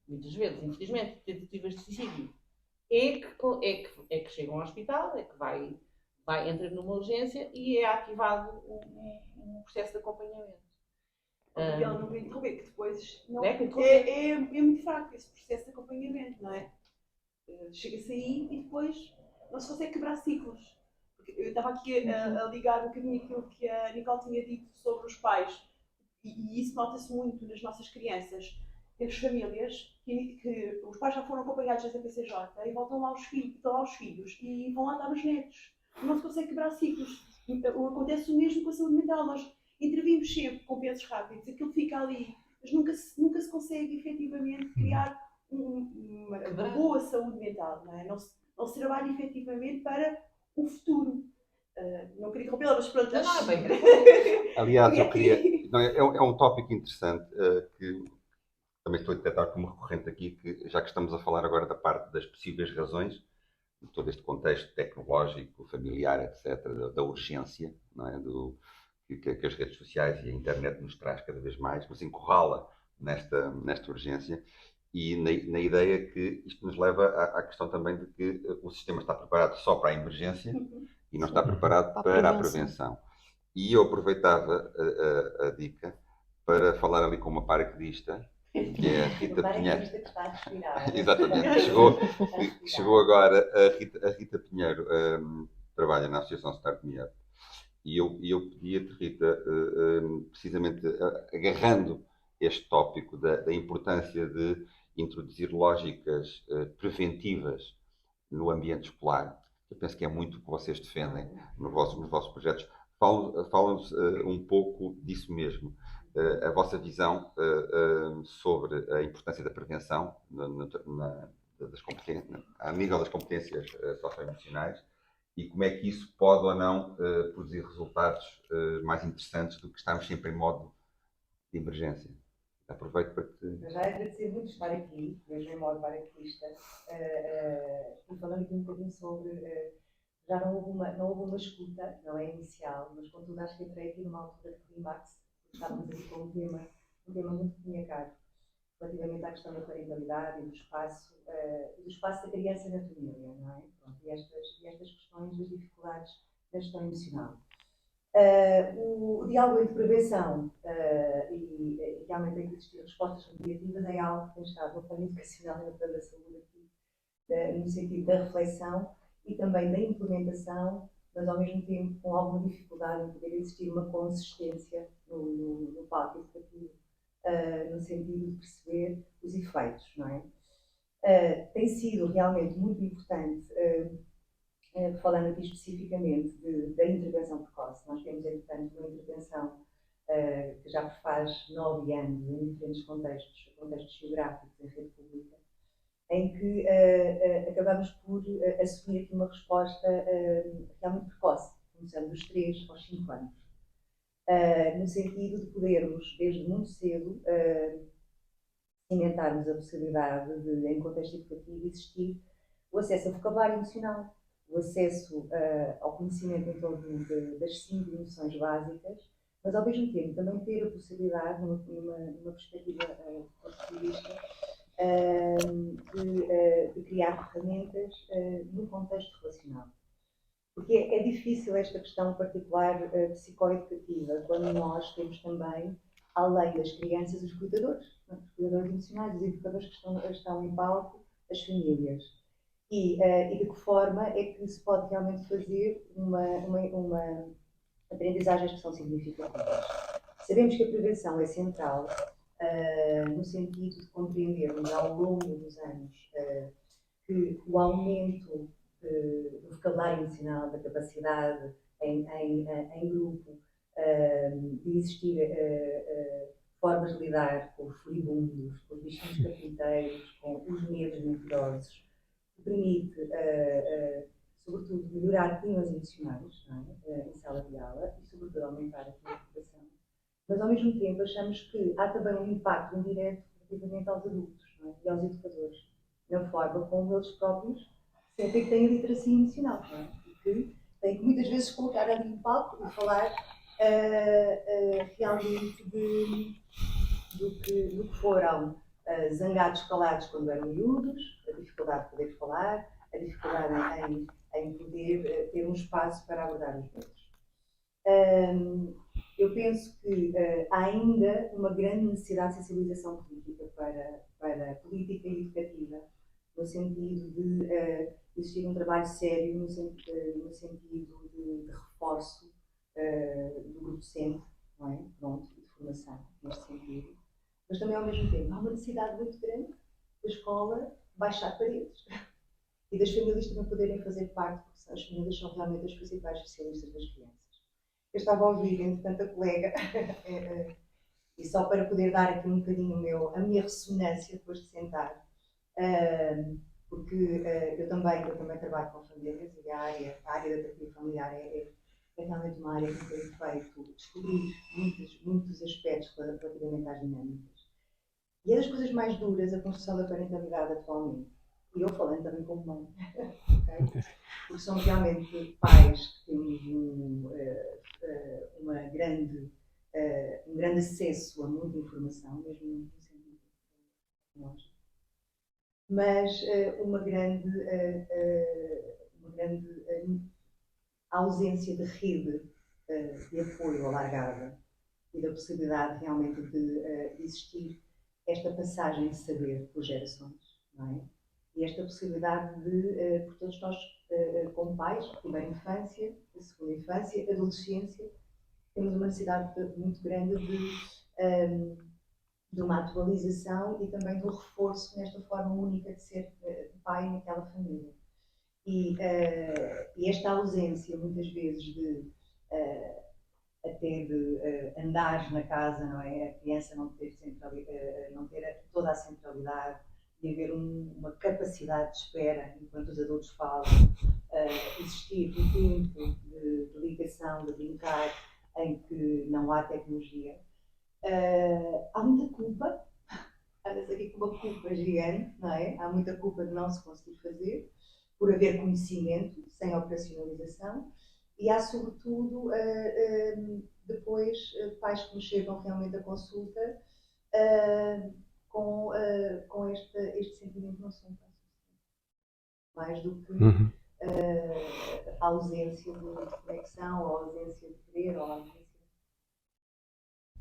muitas vezes, infelizmente, tentativas de suicídio, é que chegam ao hospital, é que vai entra numa urgência e é ativado um processo de acompanhamento. Ela não me interromper, que depois não, É muito fraco esse processo de acompanhamento, não é? Chega-se aí e depois não se consegue quebrar ciclos. Porque eu estava aqui a ligar um bocadinho aquilo que a Nicole tinha dito sobre os pais, e isso nota-se muito nas nossas crianças. Temos famílias que os pais já foram acompanhados da CPCJ e voltam lá estão lá os filhos e vão lá dar os netos. Não se consegue quebrar ciclos. Acontece o mesmo com a saúde mental. Nós intervimos sempre com pensos rápidos, aquilo fica ali, mas nunca se consegue efetivamente criar uma boa saúde mental, não é? Não se trabalha efetivamente para o futuro. Não queria interrompê-la, mas pronto. Não, bem. Aliás, eu queria. Não, é um tópico interessante que também estou a detectar como recorrente aqui, que já que estamos a falar agora da parte das possíveis razões, de todo este contexto tecnológico, familiar, etc., da urgência, não é? Que as redes sociais e a internet nos traz cada vez mais, nos encurrala nesta urgência. E na ideia que isto nos leva à questão também de que o sistema está preparado só para a emergência e não está preparado para a prevenção. E eu aproveitava a dica para falar ali com uma paraquedista, que é a Rita Pinheiro. Que está a respirar. Exatamente. Chegou agora a Rita Pinheiro, trabalha na Associação Start Me Up. E eu pedia-te, Rita, precisamente agarrando este tópico da importância de introduzir lógicas preventivas no ambiente escolar. Eu penso que é muito o que vocês defendem nos vossos projetos. Falam-nos um pouco disso mesmo. A vossa visão sobre a importância da prevenção a nível das competências socioemocionais e como é que isso pode ou não produzir resultados mais interessantes do que estarmos sempre em modo de emergência. Aproveito para te... Já agradecer muito estar aqui, mesmo em modo paraquedista, e falando aqui um bocadinho sobre... já não houve uma escuta, não é inicial, mas contudo acho que entrei aqui numa altura de clímax, estávamos aqui com um tema muito que tinha caro, relativamente à questão da parentalidade e do espaço da criança na família, não é? Pronto, e estas questões das dificuldades da gestão emocional. O diálogo entre prevenção e realmente tem que existir respostas remediativas é algo que tem estado no plano educacional e no plano da saúde aqui, no sentido da reflexão e também da implementação, mas ao mesmo tempo com alguma dificuldade em poder existir uma consistência no palco educativo, no sentido de perceber os efeitos, não é? Tem sido realmente muito importante, falando aqui especificamente da intervenção precoce. Nós temos, entretanto, uma intervenção que já faz 9 anos em diferentes contextos geográficos em rede pública, em que acabamos por assumir aqui uma resposta realmente precoce, começando dos 3 aos 5 anos. No sentido de podermos, desde muito cedo, cimentarmos a possibilidade de, em contexto educativo, existir o acesso a vocabulário emocional, o acesso ao conhecimento em torno das 5 emoções básicas, mas ao mesmo tempo também ter a possibilidade, numa perspectiva positivista, de criar ferramentas no contexto relacional. Porque é difícil esta questão particular psicoeducativa, quando nós temos também, além das crianças, os cuidadores emocionais, os educadores que estão em palco, as famílias. E de que forma é que se pode realmente fazer uma aprendizagens que são significativas. Sabemos que a prevenção é central, no sentido de compreendermos ao longo dos anos que o aumento do vocabulário emocional, da capacidade em grupo, de existir formas de lidar com os furibundos, com os bichinhos carpinteiros, com os medos mentirosos, que permite, sobretudo, melhorar climas emocionais, não é? Em sala de aula e, sobretudo, aumentar a comunicação. Mas, ao mesmo tempo, achamos que há também um impacto indireto relativamente aos adultos, não é? E aos educadores, na forma como eles próprios sentem que têm a literacia emocional, não é? E que têm que muitas vezes colocar ali em palco e falar realmente do que foram zangados calados quando eram miúdos, a dificuldade de poder falar, a dificuldade em poder ter um espaço para abordar os medos. Eu penso que há ainda uma grande necessidade de sensibilização política para a política educativa, no sentido de existir um trabalho sério, no sentido de reforço do grupo docente, não é? Pronto, de formação, neste sentido. Mas também, ao mesmo tempo, há uma necessidade muito grande da escola baixar paredes e das famílias também poderem fazer parte, porque as famílias são realmente as principais especialistas das crianças. Eu estava a ouvir, entretanto, a colega, e só para poder dar aqui um bocadinho a minha ressonância depois de sentar, porque eu também trabalho com famílias e a área da terapia familiar é realmente uma área que tem feito descobrir muitos aspectos relativamente às dinâmicas. E é das coisas mais duras a construção da parentalidade atualmente. E eu falando também como mãe, okay? Porque somos realmente pais que temos um grande acesso a muita informação, mesmo no sentido tecnológico, mas uma grande ausência de rede de apoio alargada e da possibilidade realmente de existir esta passagem de saber por gerações, não é? E esta possibilidade de, por todos nós, como pais, primeira infância, segunda infância, adolescência, temos uma necessidade muito grande de uma atualização e também do reforço nesta forma única de ser pai naquela família. E esta ausência, muitas vezes, até de andar na casa, não é? A criança não ter toda a centralidade e haver uma capacidade de espera enquanto os adultos falam, existir um tempo de ligação, de brincar, em que não há tecnologia. Há muita culpa, anda-se aqui com uma culpa gigante, não é? Há muita culpa de não se conseguir fazer, por haver conhecimento, sem operacionalização, e há sobretudo depois pais que nos chegam realmente à consulta com este sentimento de não são pais, mais do que a ausência de conexão, ou a ausência de querer, ou a ausência.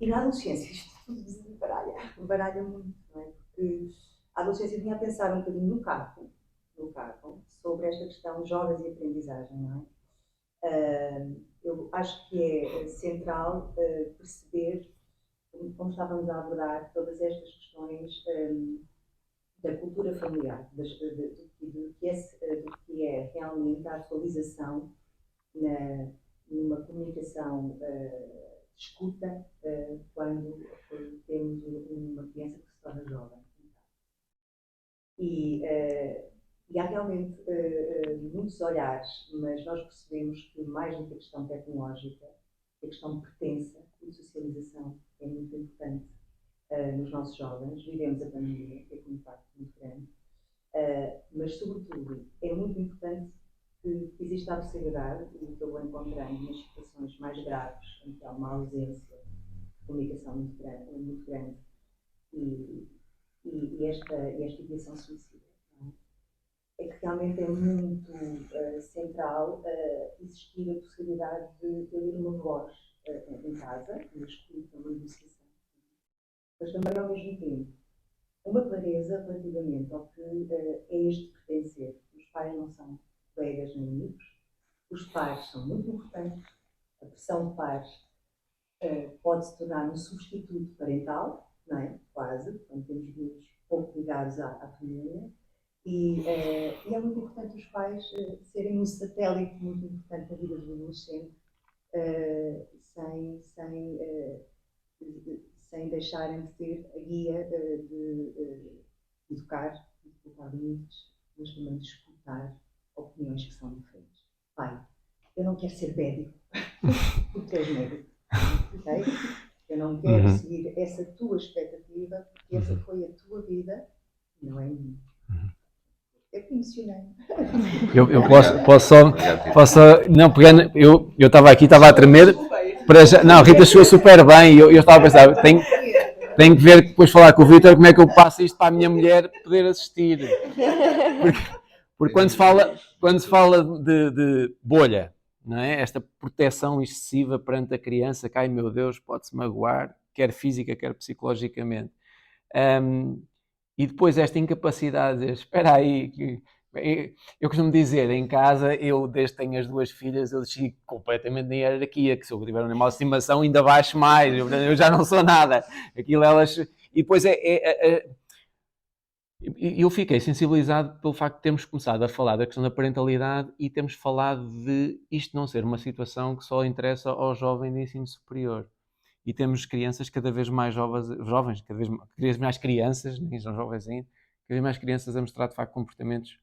E na adolescência isto tudo baralha muito, não é? Porque a adolescência vinha a pensar um bocadinho no carro, sobre esta questão de jovens e aprendizagem, não é? Eu acho que é central perceber, como estávamos a abordar, todas estas questões da cultura familiar, do que é realmente a atualização numa comunicação de escuta quando temos uma criança que se torna jovem. E há realmente muitos olhares, mas nós percebemos que mais do que a questão tecnológica, a questão de pertença e de socialização é muito importante nos nossos jovens. Vivemos a pandemia, que é um impacto muito grande, mas sobretudo é muito importante que exista a possibilidade, e que eu vou encontrando nas situações mais graves, em que há uma ausência de comunicação muito grande e esta ideação suicida. É que realmente é muito central existir a possibilidade de ter uma voz em casa, uma escuta, uma negociação, mas também ao mesmo tempo uma clareza relativamente ao que é este pertencer. Os pais não são colegas nem amigos, os pais são muito importantes, a pressão de pares pode se tornar um substituto parental, não é? Quase, quando temos miúdos pouco ligados à família. E é muito importante os pais serem um satélite muito importante na vida do adolescente, sem deixarem de ter a guia de educar limites, mas também de escutar opiniões que são diferentes. Pai, eu não quero ser médico, porque és médico, ok? Eu não quero seguir essa tua expectativa, porque essa foi a tua vida, não é a minha. É emocionante. Eu posso só, não, pegando, eu estava aqui, estava a tremer, não, a Rita chegou super bem, e eu estava a pensar, tenho que ver, depois falar com o Vítor, como é que eu passo isto para a minha mulher poder assistir, Porque quando se fala de bolha, não é? Esta proteção excessiva perante a criança, que, ai meu Deus, pode-se magoar, quer física, quer psicologicamente. E depois esta incapacidade de, espera aí, eu costumo dizer, em casa, eu desde que tenho as 2 filhas, eu desci completamente na hierarquia, que se eu tiver um animal de estimação ainda baixo mais, eu já não sou nada. Aquilo elas... E depois eu fiquei sensibilizado pelo facto de termos começado a falar da questão da parentalidade e termos falado de isto não ser uma situação que só interessa aos jovens de ensino superior. E temos crianças cada vez mais jovens, cada vez mais crianças, nem são jovens ainda, cada vez mais crianças a mostrar de facto comportamentos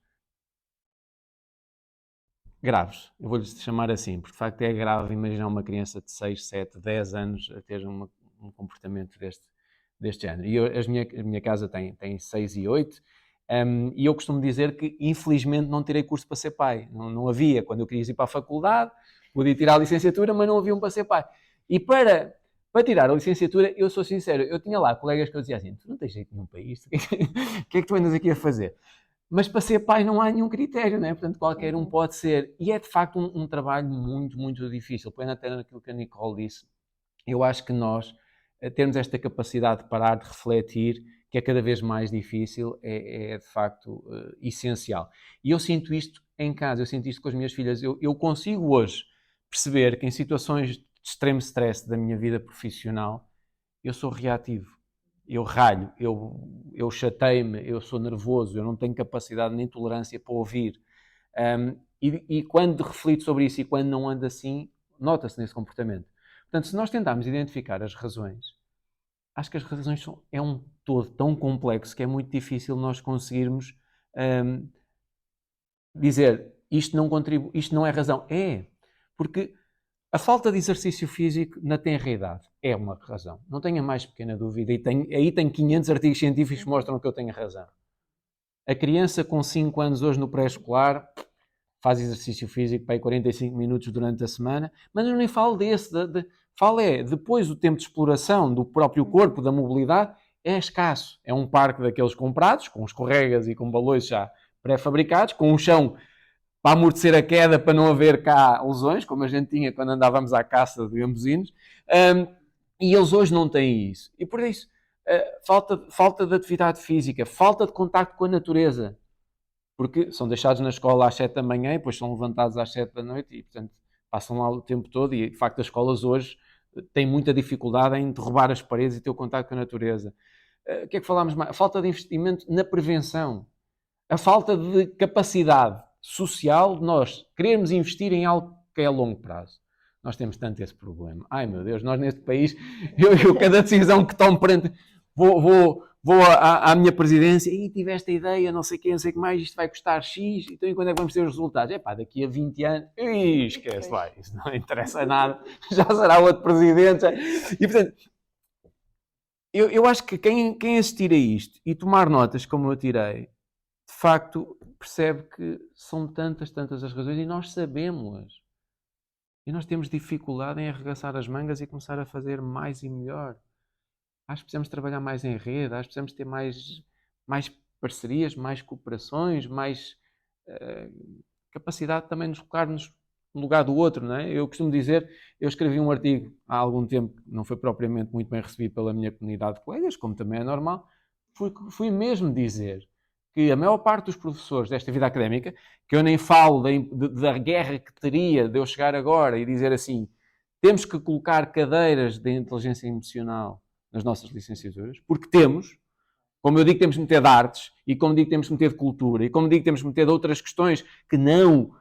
graves. Eu vou-lhes chamar assim, porque de facto é grave imaginar uma criança de 6, 7, 10 anos a ter um comportamento deste género. E a minha casa tem 6 e 8, e eu costumo dizer que infelizmente não tirei curso para ser pai. Não havia, quando eu queria ir para a faculdade, podia tirar a licenciatura, mas não havia um para ser pai. E para tirar a licenciatura, eu sou sincero, eu tinha lá colegas que eu dizia assim, tu não tens jeito nenhum para isto, o que é que tu andas aqui a fazer? Mas para ser pai não há nenhum critério, não é? Portanto, qualquer um pode ser. E é de facto um trabalho muito, muito difícil. Pegando até naquilo que a Nicole disse, eu acho que nós termos esta capacidade de parar, de refletir, que é cada vez mais difícil, é de facto essencial. E eu sinto isto em casa, eu sinto isto com as minhas filhas. Eu consigo hoje perceber que em situações de extremo stress da minha vida profissional, eu sou reativo. Eu ralho, eu chateio-me, eu sou nervoso, eu não tenho capacidade nem tolerância para ouvir. E quando reflito sobre isso e quando não ando assim, nota-se nesse comportamento. Portanto, se nós tentarmos identificar as razões, acho que as razões é um todo tão complexo que é muito difícil nós conseguirmos dizer isto não contribui, isto não é razão. É, porque a falta de exercício físico na tenra idade é uma razão. Não tenho a mais pequena dúvida. E aí tenho 500 artigos científicos que mostram que eu tenho razão. A criança com 5 anos hoje no pré-escolar faz exercício físico para aí 45 minutos durante a semana, mas eu nem falo desse. Falo depois o tempo de exploração do próprio corpo, da mobilidade, é escasso. É um parque daqueles comprados, com escorregas e com balões já pré-fabricados, com um chão para amortecer a queda, para não haver cá lesões, como a gente tinha quando andávamos à caça de gambuzinos, e eles hoje não têm isso. E por isso, falta de atividade física, falta de contacto com a natureza, porque são deixados na escola às 7 da manhã e depois são levantados às 7 da noite e, portanto, passam lá o tempo todo e, de facto, as escolas hoje têm muita dificuldade em derrubar as paredes e ter o contacto com a natureza. O que é que falámos mais? A falta de investimento na prevenção, a falta de capacidade social de nós queremos investir em algo que é a longo prazo. Nós temos tanto esse problema. Ai meu Deus, nós neste país, eu cada decisão que tomo perante, vou à minha presidência e tive esta ideia, não sei o que mais, isto vai custar X, então e quando é que vamos ter os resultados? Daqui a 20 anos, esquece, vai, isso não interessa nada, já será outro presidente. E portanto, eu acho que quem assistir a isto e tomar notas como eu tirei, de facto percebe que são tantas as razões e nós sabemos. E nós temos dificuldade em arregaçar as mangas e começar a fazer mais e melhor. Acho que precisamos trabalhar mais em rede, acho que precisamos ter mais parcerias, mais cooperações, mais capacidade também de nos colocar-nos no lugar do outro, não é? Eu costumo dizer, eu escrevi um artigo há algum tempo, não foi propriamente muito bem recebido pela minha comunidade de colegas, como também é normal, fui mesmo dizer que a maior parte dos professores desta vida académica, que eu nem falo da guerra que teria de eu chegar agora e dizer assim, temos que colocar cadeiras de inteligência emocional nas nossas licenciaturas, porque temos, como eu digo, temos que meter de artes, e como digo, temos que meter de cultura, e como digo, temos que meter de outras questões que não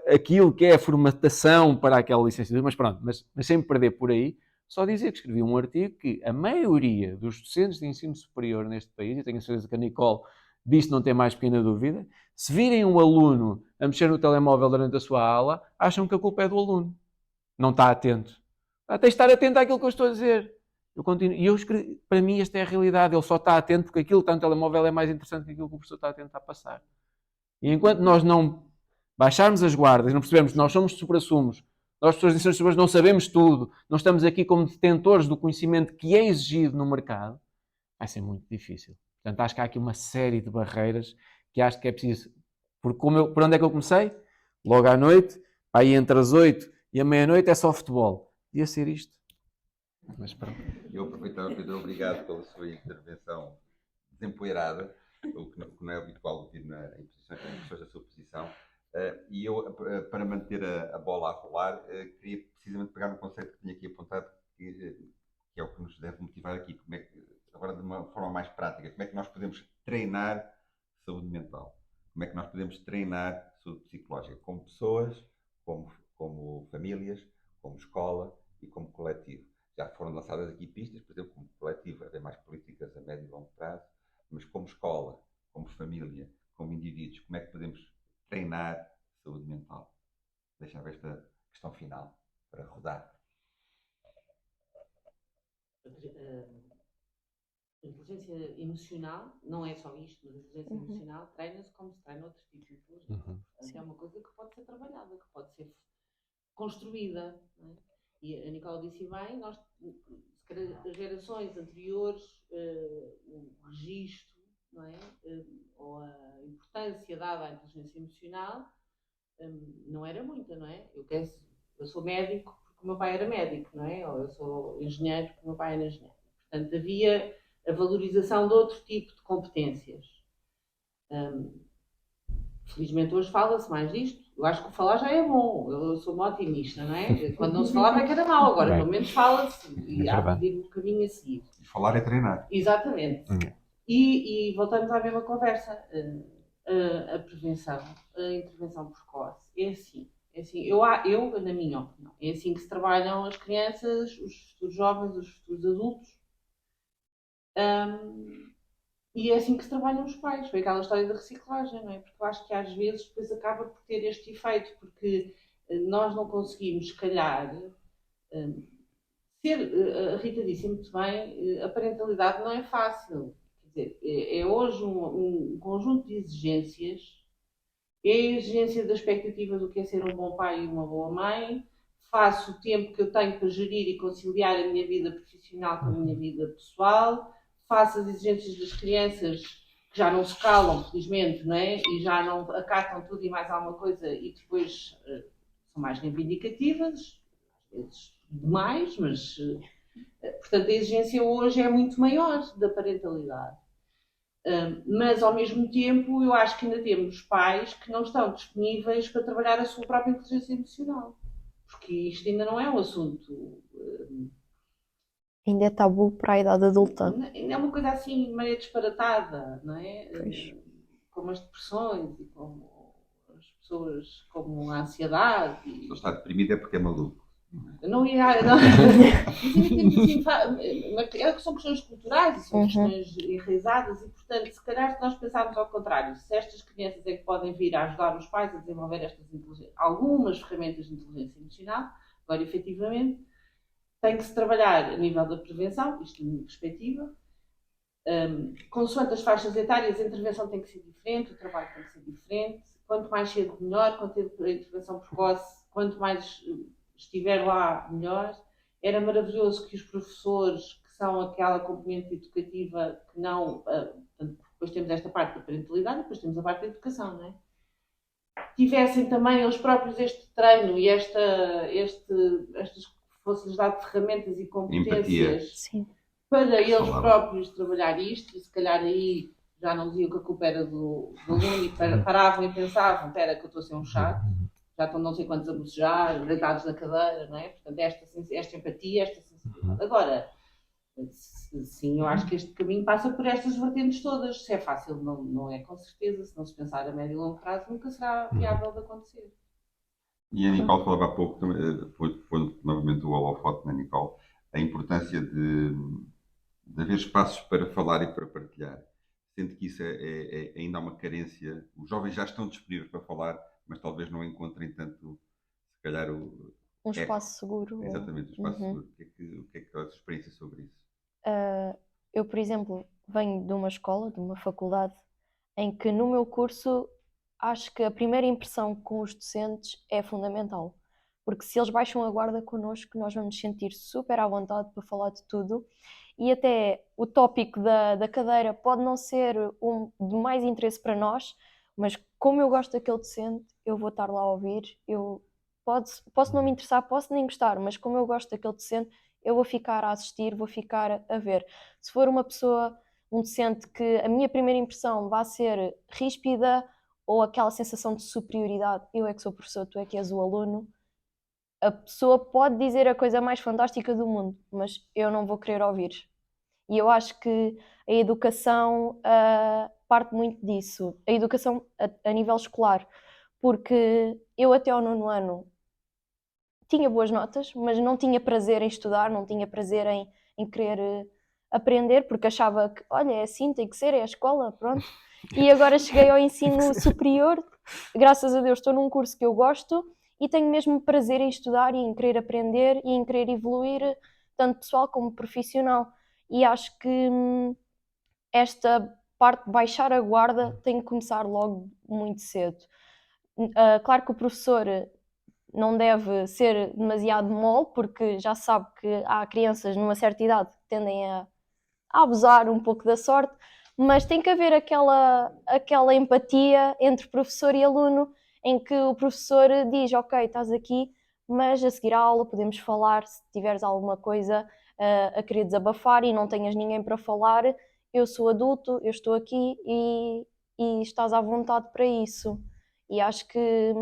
aquilo que é a formatação para aquela licenciatura, mas pronto, mas sem me perder por aí, só dizer que escrevi um artigo que a maioria dos docentes de ensino superior neste país, e tenho a certeza que a Nicole disto não tem mais pequena dúvida, se virem um aluno a mexer no telemóvel durante a sua aula, acham que a culpa é do aluno. Não está atento. Tem de estar atento àquilo que eu estou a dizer. Para mim esta é a realidade. Ele só está atento porque aquilo que está no telemóvel é mais interessante que aquilo que o professor está a tentar passar. E enquanto nós não baixarmos as guardas, não percebermos que nós somos supra-sumos, nós, pessoas de ensino superior, não sabemos tudo, não estamos aqui como detentores do conhecimento que é exigido no mercado, vai ser muito difícil. Portanto, acho que há aqui uma série de barreiras que acho que é preciso Porque por onde é que eu comecei? Logo à noite, aí entre as 8 e a meia-noite é só futebol. Devia ser isto. Mas pronto. Eu aproveitava, Pedro, obrigado pela sua intervenção desempoeirada, o que não é habitual ouvir em pessoas da sua posição. E eu, para manter a bola a rolar, queria precisamente pegar no conceito que tinha aqui apontado, que é o que nos deve motivar aqui. Agora, de uma forma mais prática, como é que nós podemos treinar saúde mental? Como é que nós podemos treinar saúde psicológica? Como pessoas, como famílias, como escola e como coletivo. Já foram lançadas aqui pistas, por exemplo, como coletivo, haver mais políticas a médio e longo prazo, mas como escola, como família, como indivíduos, como é que podemos treinar saúde mental? Deixa-me ver esta questão final para rodar. A inteligência emocional, não é só isto, mas a inteligência emocional treina-se como se treina outros tipos de inteligência. É uma coisa que pode ser trabalhada, que pode ser construída. Não é? E a Nicole disse bem, nós, as gerações anteriores, o registro, não é? Ou a importância dada à inteligência emocional não era muita, não é? Eu sou médico porque o meu pai era médico, não é? Ou eu sou engenheiro porque o meu pai era engenheiro. Portanto, havia a valorização de outro tipo de competências. Felizmente hoje fala-se mais disto. Eu acho que o falar já é bom. Eu sou uma otimista, não é? Quando não se falava é que era mau. Agora, pelo menos fala-se e há de pedir um caminho a seguir. E falar é treinar. Exatamente. E voltamos à mesma conversa. A prevenção, a intervenção precoce. É assim. Eu, na minha opinião, é assim que se trabalham as crianças, os futuros jovens, os futuros adultos. E é assim que se trabalham os pais. Foi aquela história da reciclagem, não é? Porque eu acho que às vezes depois acaba por ter este efeito, porque nós não conseguimos, se calhar, a Rita disse muito bem, a parentalidade não é fácil. Quer dizer, é hoje um conjunto de exigências. É a exigência da expectativa do que é ser um bom pai e uma boa mãe. Faço o tempo que eu tenho para gerir e conciliar a minha vida profissional com a minha vida pessoal. Faço as exigências das crianças que já não se calam, felizmente, não é? E já não acatam tudo e mais alguma coisa e depois são mais reivindicativas, às vezes demais, mas portanto a exigência hoje é muito maior da parentalidade. Mas ao mesmo tempo eu acho que ainda temos pais que não estão disponíveis para trabalhar a sua própria inteligência emocional, porque isto ainda não é um assunto Ainda é tabu para a idade adulta. ainda é uma coisa assim meio disparatada, não é? Pois. Como as depressões e como as pessoas, como a ansiedade. Se ele está deprimido é porque é maluco. Não ia. Não. São questões culturais e são questões enraizadas e, portanto, se calhar se nós pensarmos ao contrário, se estas crianças é que podem vir a ajudar os pais a desenvolver algumas ferramentas de inteligência emocional, agora efetivamente tem que se trabalhar a nível da prevenção, isto na minha perspectiva. Consoante as faixas etárias, a intervenção tem que ser diferente, o trabalho tem que ser diferente. Quanto mais cedo, melhor. Quanto a intervenção precoce, quanto mais estiver lá, melhor. Era maravilhoso que os professores, que são aquela componente educativa que não... depois temos esta parte da parentalidade e depois temos a parte da educação, não é? Tivessem também eles próprios este treino e estas fosse-lhes dado ferramentas e competências para eles próprios trabalhar isto, e se calhar aí já não diziam que a culpa era do aluno e paravam e pensavam, espera que eu estou a ser um chato, já estão não sei quantos a bocejar, deitados na cadeira, não é? Portanto, esta empatia, esta sensibilidade. Agora, sim, eu acho que este caminho passa por estas vertentes todas. Se é fácil, não é com certeza. Se não se pensar a médio e longo prazo, nunca será viável de acontecer. E a Nicole falava há pouco, foi novamente o holofote na Nicole, a importância de haver espaços para falar e para partilhar. Sendo que isso ainda há uma carência. Os jovens já estão disponíveis para falar, mas talvez não encontrem tanto, se calhar, um espaço seguro. Exatamente, um espaço seguro. O que é que a sua experiência sobre isso? Eu, por exemplo, venho de uma escola, de uma faculdade, em que no meu curso acho que a primeira impressão com os docentes é fundamental, porque se eles baixam a guarda connosco, nós vamos nos sentir super à vontade para falar de tudo, e até o tópico da cadeira pode não ser de mais interesse para nós, Mas como eu gosto daquele docente, eu vou estar lá a ouvir, posso não me interessar, posso nem gostar, mas como eu gosto daquele docente, eu vou ficar a assistir, vou ficar a ver. Se for uma pessoa, um docente que a minha primeira impressão vai ser ríspida ou aquela sensação de superioridade, eu é que sou o professor, tu é que és o aluno, a pessoa pode dizer a coisa mais fantástica do mundo, mas eu não vou querer ouvir. E eu acho que a educação parte muito disso, a educação a nível escolar, porque eu até ao 9º ano tinha boas notas, mas não tinha prazer em estudar, não tinha prazer em querer aprender, porque achava que, olha, é assim, tem que ser, é a escola, pronto. E agora cheguei ao ensino superior, graças a Deus estou num curso que eu gosto e tenho mesmo prazer em estudar e em querer aprender e em querer evoluir, tanto pessoal como profissional. E acho que esta parte de baixar a guarda tem que começar logo muito cedo. Claro que o professor não deve ser demasiado mole, porque já sabe que há crianças numa certa idade que tendem a abusar um pouco da sorte, mas tem que haver aquela empatia entre professor e aluno, em que o professor diz, ok, estás aqui, mas a seguir à aula podemos falar, se tiveres alguma coisa a querer desabafar e não tenhas ninguém para falar, eu sou adulto, eu estou aqui e estás à vontade para isso. E acho que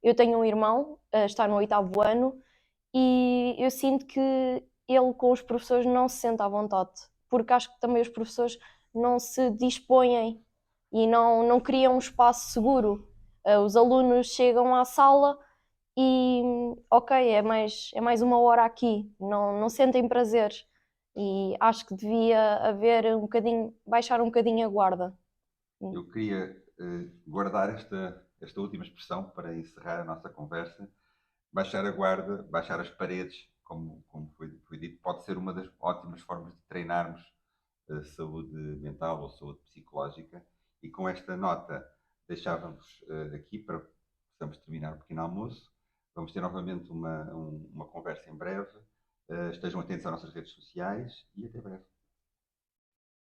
eu tenho um irmão, está no 8º ano, e eu sinto que ele com os professores não se sente à vontade, porque acho que também os professores não se dispõem e não criam um espaço seguro. Os alunos chegam à sala e, ok, é mais uma hora aqui, não sentem prazer. E acho que devia haver um bocadinho, baixar um bocadinho a guarda. Eu queria guardar esta última expressão para encerrar a nossa conversa. Baixar a guarda, baixar as paredes, como foi dito, pode ser uma das ótimas formas de treinarmos a saúde mental ou saúde psicológica. E com esta nota, deixávamos aqui para que possamos terminar o pequeno almoço. Vamos ter novamente uma conversa em breve. Estejam atentos às nossas redes sociais e até breve.